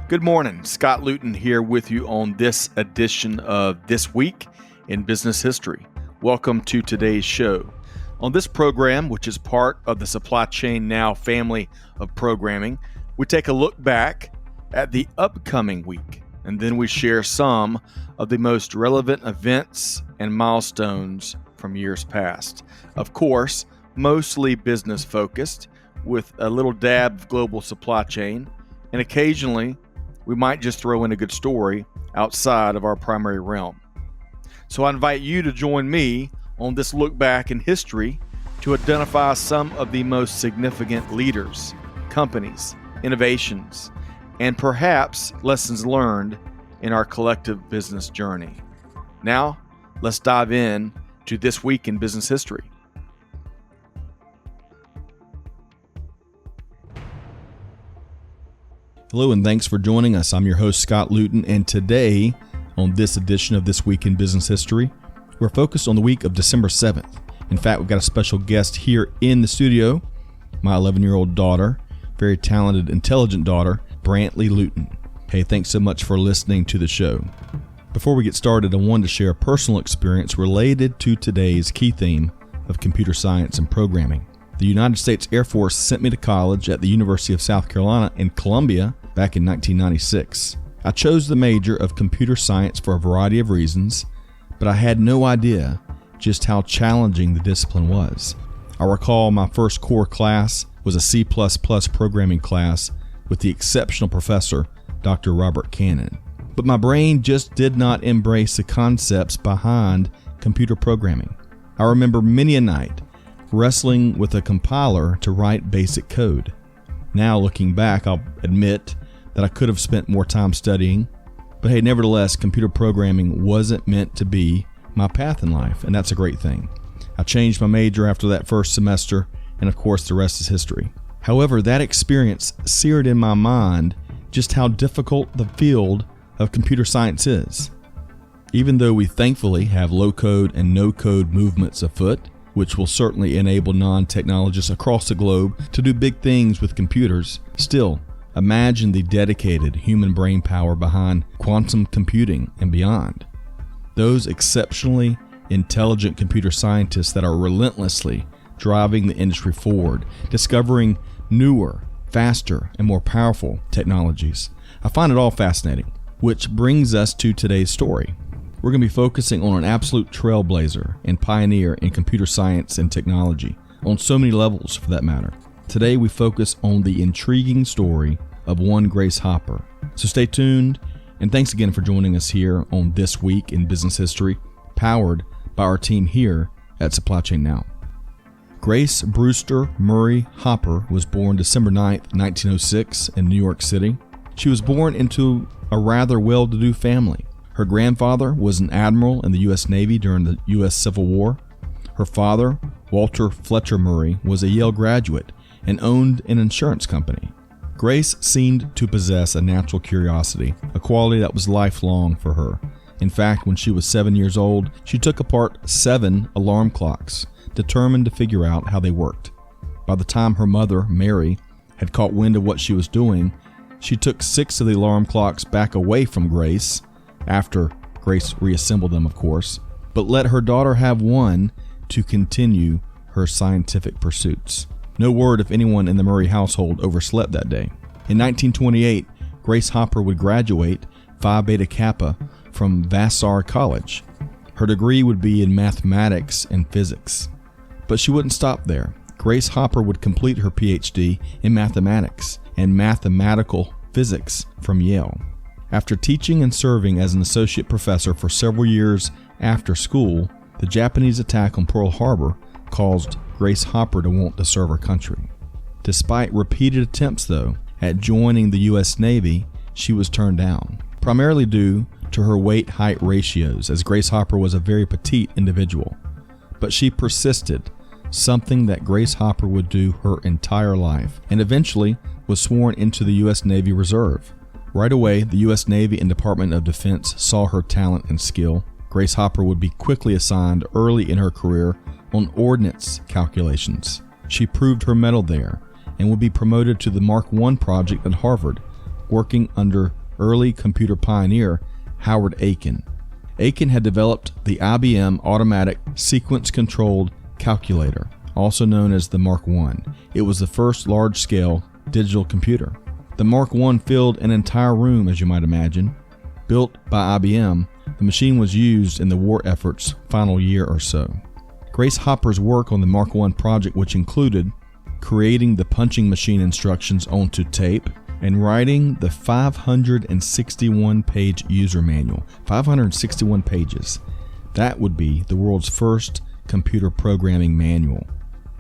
Good morning. Scott Luton here with you on this edition of This Week in Business History. Welcome to today's show. On this program, which is part of the Supply Chain Now family of programming, we take a look back at the upcoming week, and then we share some of the most relevant events and milestones from years past. Of course, mostly business focused, with a little dab of global supply chain, and occasionally we might just throw in a good story outside of our primary realm. So I invite you to join me on this look back in history to identify some of the most significant leaders, companies, innovations, and perhaps lessons learned in our collective business journey. Now, let's dive in to This Week in Business History. Hello and thanks for joining us. I'm your host, Scott Luton, and today on this edition of This Week in Business History, we're focused on the week of December 7th. In fact, we've got a special guest here in the studio, my 11-year-old daughter, very talented, intelligent daughter, Brantley Luton. Hey, thanks so much for listening to the show. Before we get started, I wanted to share a personal experience related to today's key theme of computer science and programming. The United States Air Force sent me to college at the University of South Carolina in Columbia back in 1996. I chose the major of computer science for a variety of reasons, but I had no idea just how challenging the discipline was. I recall my first core class was a C++ programming class with the exceptional professor, Dr. Robert Cannon. But my brain just did not embrace the concepts behind computer programming. I remember many a night wrestling with a compiler to write basic code. Now, looking back, I'll admit that I could have spent more time studying, but hey, nevertheless, computer programming wasn't meant to be my path in life, and that's a great thing. I changed my major after that first semester, and of course, the rest is history. However, that experience seared in my mind just how difficult the field of computer science is. Even though we thankfully have low-code and no-code movements afoot, which will certainly enable non-technologists across the globe to do big things with computers, still, imagine the dedicated human brain power behind quantum computing and beyond. Those exceptionally intelligent computer scientists that are relentlessly driving the industry forward, discovering newer, faster, and more powerful technologies. I find it all fascinating, which brings us to today's story. We're going to be focusing on an absolute trailblazer and pioneer in computer science and technology, on so many levels for that matter. Today we focus on the intriguing story of one Grace Hopper. So stay tuned, and thanks again for joining us here on This Week in Business History, powered by our team here at Supply Chain Now. Grace Brewster Murray Hopper was born December 9th, 1906 in New York City. She was born into a rather well-to-do family. Her grandfather was an admiral in the U.S. Navy during the U.S. Civil War. Her father, Walter Fletcher Murray, was a Yale graduate and owned an insurance company. Grace seemed to possess a natural curiosity, a quality that was lifelong for her. In fact, when she was 7 years old, she took apart 7 alarm clocks, determined to figure out how they worked. By the time her mother, Mary, had caught wind of what she was doing, she took 6 of the alarm clocks back away from Grace, after Grace reassembled them, of course, but let her daughter have one to continue her scientific pursuits. No word if anyone in the Murray household overslept that day. In 1928, Grace Hopper would graduate Phi Beta Kappa from Vassar College. Her degree would be in mathematics and physics. But she wouldn't stop there. Grace Hopper would complete her PhD in mathematics and mathematical physics from Yale. After teaching and serving as an associate professor for several years after school, the Japanese attack on Pearl Harbor caused Grace Hopper to want to serve her country. Despite repeated attempts, though, at joining the U.S. Navy, she was turned down, primarily due to her weight-height ratios, as Grace Hopper was a very petite individual. But she persisted, something that Grace Hopper would do her entire life, and eventually was sworn into the U.S. Navy Reserve. Right away, the U.S. Navy and Department of Defense saw her talent and skill. Grace Hopper would be quickly assigned early in her career on ordnance calculations. She proved her mettle there and would be promoted to the Mark I project at Harvard, working under early computer pioneer, Howard Aiken. Aiken had developed the IBM Automatic Sequence-Controlled Calculator, also known as the Mark I. It was the first large-scale digital computer. The Mark I filled an entire room, as you might imagine. Built by IBM, the machine was used in the war effort's final year or so. Grace Hopper's work on the Mark I project, which included creating the punching machine instructions onto tape and writing the 561-page user manual. 561 pages. That would be the world's first computer programming manual.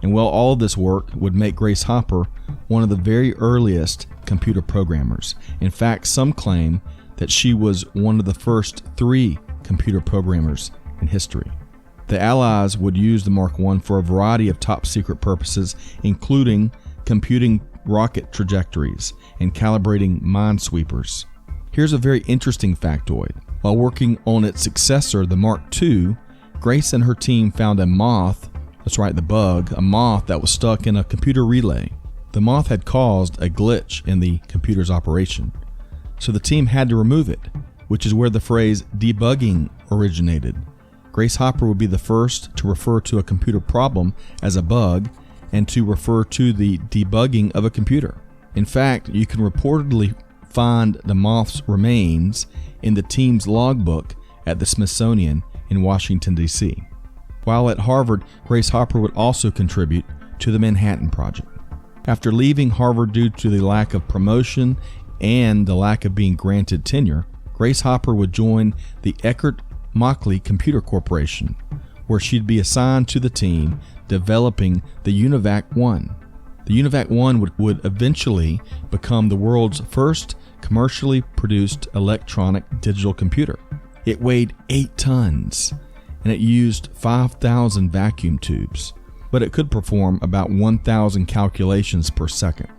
And while all of this work would make Grace Hopper one of the very earliest computer programmers. In fact, some claim that she was one of the first 3 computer programmers in history. The Allies would use the Mark I for a variety of top-secret purposes, including computing rocket trajectories and calibrating minesweepers. Here's a very interesting factoid. While working on its successor, the Mark II, Grace and her team found a moth, that's right, the bug, a moth that was stuck in a computer relay. The moth had caused a glitch in the computer's operation, so the team had to remove it, which is where the phrase debugging originated. Grace Hopper would be the first to refer to a computer problem as a bug and to refer to the debugging of a computer. In fact, you can reportedly find the moth's remains in the team's logbook at the Smithsonian in Washington, D.C. While at Harvard, Grace Hopper would also contribute to the Manhattan Project. After leaving Harvard due to the lack of promotion and the lack of being granted tenure, Grace Hopper would join the Eckert-Mauchly Computer Corporation, where she'd be assigned to the team developing the UNIVAC I. The UNIVAC I would eventually become the world's first commercially produced electronic digital computer. It weighed 8 tons, and it used 5,000 vacuum tubes, but it could perform about 1,000 calculations per second.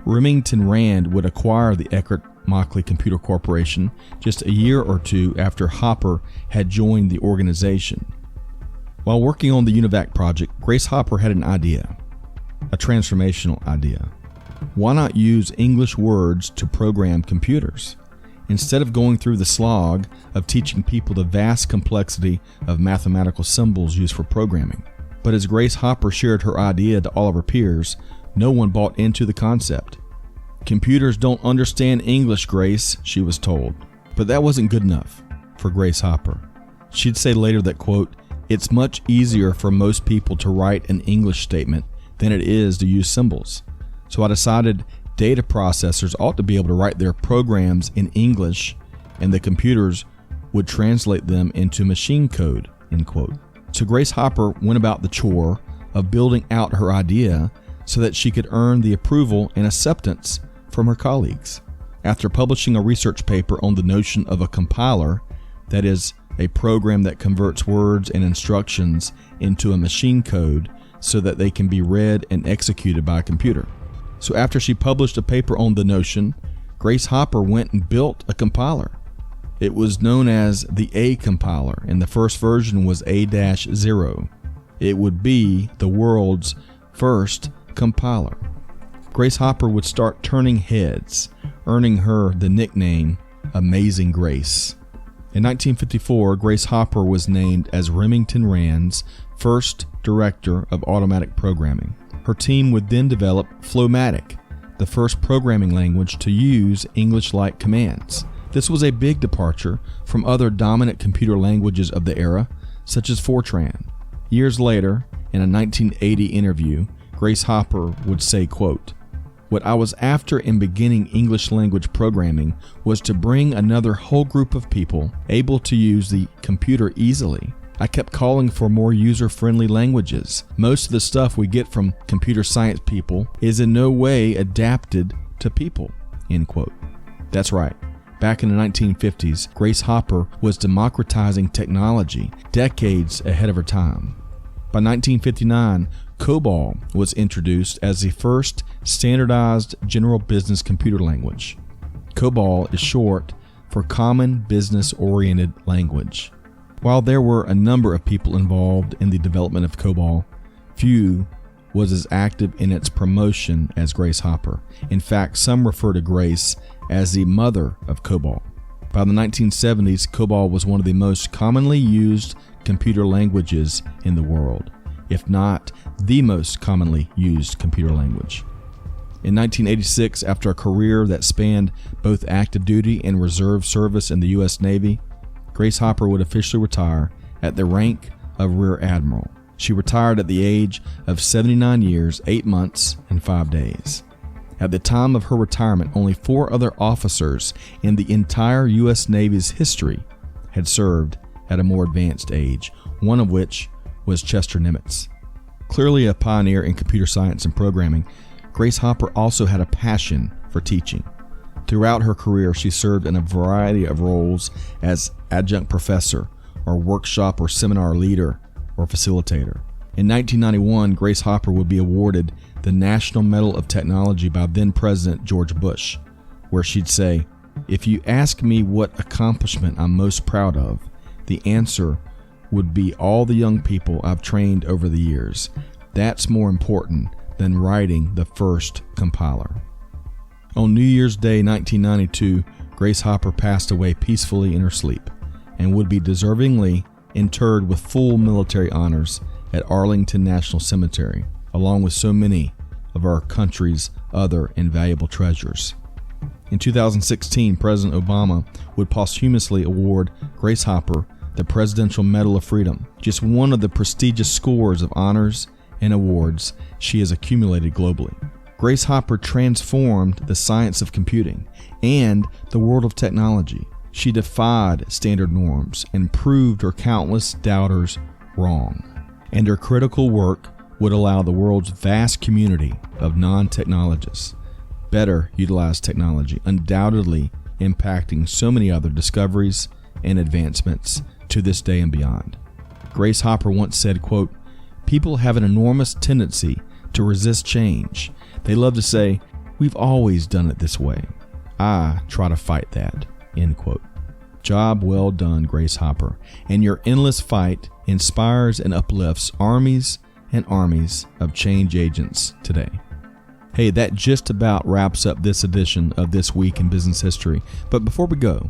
Remington Rand would acquire the Eckert-Mauchly Computer Corporation just a year or two after Hopper had joined the organization. While working on the UNIVAC project, Grace Hopper had an idea, a transformational idea. Why not use English words to program computers? Instead of going through the slog of teaching people the vast complexity of mathematical symbols used for programming. But as Grace Hopper shared her idea to all of her peers, no one bought into the concept. Computers don't understand English, Grace, she was told. But that wasn't good enough for Grace Hopper. She'd say later that, quote, "It's much easier for most people to write an English statement than it is to use symbols. So I decided data processors ought to be able to write their programs in English and the computers would translate them into machine code," end quote. So Grace Hopper went about the chore of building out her idea so that she could earn the approval and acceptance from her colleagues. After publishing a research paper on the notion of a compiler, that is, a program that converts words and instructions into a machine code so that they can be read and executed by a computer. So after she published a paper on the notion, Grace Hopper went and built a compiler. It was known as the A compiler, and the first version was A-0. It would be the world's first compiler. Grace Hopper would start turning heads, earning her the nickname Amazing Grace. In 1954, Grace Hopper was named as Remington Rand's first director of automatic programming. Her team would then develop Flowmatic, the first programming language to use English-like commands. This was a big departure from other dominant computer languages of the era, such as Fortran. Years later, in a 1980 interview, Grace Hopper would say, quote, "What I was after in beginning English language programming was to bring another whole group of people able to use the computer easily. I kept calling for more user-friendly languages. Most of the stuff we get from computer science people is in no way adapted to people," end quote. That's right. Back in the 1950s, Grace Hopper was democratizing technology decades ahead of her time. By 1959, COBOL was introduced as the first standardized general business computer language. COBOL is short for Common Business Oriented Language. While there were a number of people involved in the development of COBOL, few was as active in its promotion as Grace Hopper. In fact, some refer to Grace as the mother of COBOL. By the 1970s, COBOL was one of the most commonly used computer languages in the world, if not the most commonly used computer language. In 1986, after a career that spanned both active duty and reserve service in the U.S. Navy, Grace Hopper would officially retire at the rank of Rear Admiral. She retired at the age of 79 years, 8 months, and 5 days. At the time of her retirement, only 4 other officers in the entire U.S. Navy's history had served at a more advanced age, one of which was Chester Nimitz. Clearly a pioneer in computer science and programming, Grace Hopper also had a passion for teaching. Throughout her career, she served in a variety of roles as adjunct professor, or workshop or seminar leader, or facilitator. In 1991, Grace Hopper would be awarded the National Medal of Technology by then-President George Bush, where she'd say, "If you ask me what accomplishment I'm most proud of, the answer would be all the young people I've trained over the years. That's more important than writing the first compiler." On New Year's Day 1992, Grace Hopper passed away peacefully in her sleep and would be deservingly interred with full military honors at Arlington National Cemetery, along with so many of our country's other invaluable treasures. In 2016, President Obama would posthumously award Grace Hopper the Presidential Medal of Freedom, just one of the prestigious scores of honors and awards she has accumulated globally. Grace Hopper transformed the science of computing and the world of technology. She defied standard norms and proved her countless doubters wrong. And her critical work would allow the world's vast community of non-technologists better utilize technology, undoubtedly impacting so many other discoveries and advancements to this day and beyond. Grace Hopper once said, quote, "People have an enormous tendency to resist change. They love to say, 'We've always done it this way.' I try to fight that," end quote. Job well done, Grace Hopper, and your endless fight inspires and uplifts armies and armies of change agents today. Hey, that just about wraps up this edition of This Week in Business History. But before we go,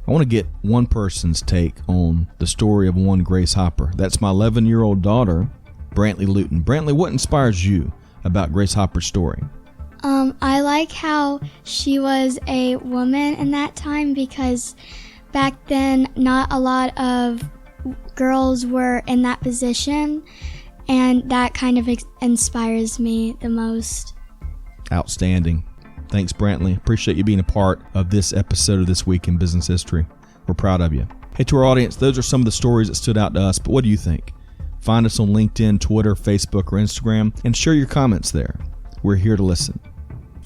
I want to get one person's take on the story of one Grace Hopper. That's my 11-year-old daughter, Brantley Luton. Brantley, what inspires you about Grace Hopper's story? I like how she was a woman in that time, because back then not a lot of girls were in that position, and that kind of inspires me the most. Outstanding. Thanks, Brantley. Appreciate you being a part of this episode of This Week in Business History. We're proud of you. Hey, to our audience, those are some of the stories that stood out to us, but what do you think? Find us on LinkedIn, Twitter, Facebook, or Instagram, and share your comments there. We're here to listen.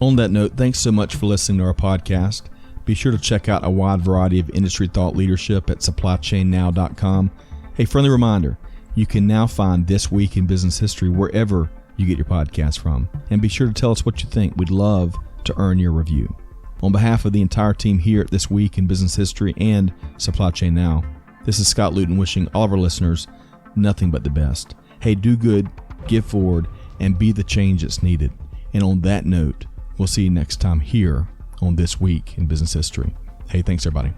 On that note, thanks so much for listening to our podcast. Be sure to check out a wide variety of industry thought leadership at supplychainnow.com. Hey, friendly reminder, you can now find This Week in Business History wherever you get your podcast from. And be sure to tell us what you think. We'd love to earn your review. On behalf of the entire team here at This Week in Business History and Supply Chain Now, this is Scott Luton wishing all of our listeners nothing but the best. Hey, do good, give forward, and be the change that's needed. And on that note, we'll see you next time here on This Week in Business History. Hey, thanks everybody.